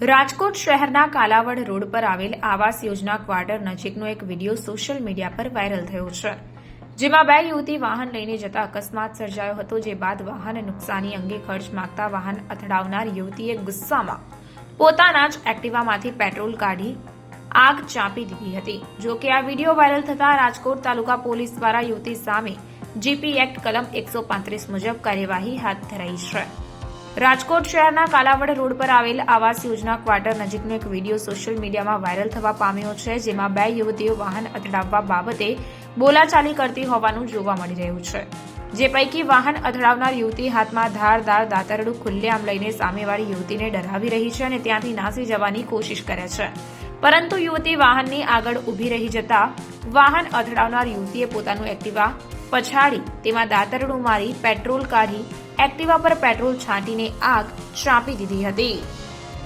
રાજકોટ શહેરના કાલાવડ રોડ પર આવેલ આવાસ યોજના ક્વાર્ટર નજીકનો એક વિડીયો સોશિયલ મીડિયા પર વાયરલ થયો છે, જેમાં બે યુવતી વાહન લઈને જતા અકસ્માત સર્જાયો હતો. જે બાદ વાહન નુકસાની અંગે ખર્ચ માંગતા વાહન અથડાવનાર યુવતીએ ગુસ્સામાં પોતાના જ એક્ટિવામાંથી પેટ્રોલ કાઢી આગ ચાંપી દીધી હતી. જો કે આ વિડીયો વાયરલ થતા રાજકોટ તાલુકા પોલીસ દ્વારા યુવતી સામે જીપી એક્ટ કલમ 135 મુજબ કાર્યવાહી હાથ ધરાઈ છે. રાજકોટ શહેરના કાલાવડ રોડ પર આવેલ આવાસ યોજના ક્વાર્ટર નજીકનો એક વિડીયો સોશિયલ મીડિયામાં વાયરલ થવા પામ્યો છે, જેમાં બે યુવતીઓ વાહન અથડાવવા બાબતે બોલાચાલી કરતી હોવાનું જોવા મળી રહ્યું છે. જે પૈકી વાહન અથડાવનાર યુવતી હાથમાં ધારદાર દાતરડું ખુલ્લેઆમ લઈને સામેવાળી યુવતીને ડરાવી રહી છે અને ત્યાંથી નાસી જવાની કોશિશ કરે છે, પરંતુ યુવતી વાહનની આગળ ઊભી રહી જતા વાહન અથડાવનાર યુવતીએ પોતાનું એક્ટિવા પછાડી તેમાં દાતરડું મારી પેટ્રોલ કાઢી એક્ટિવા પર પેટ્રોલ છાંટીને આગ ચાંપી દીધી હતી.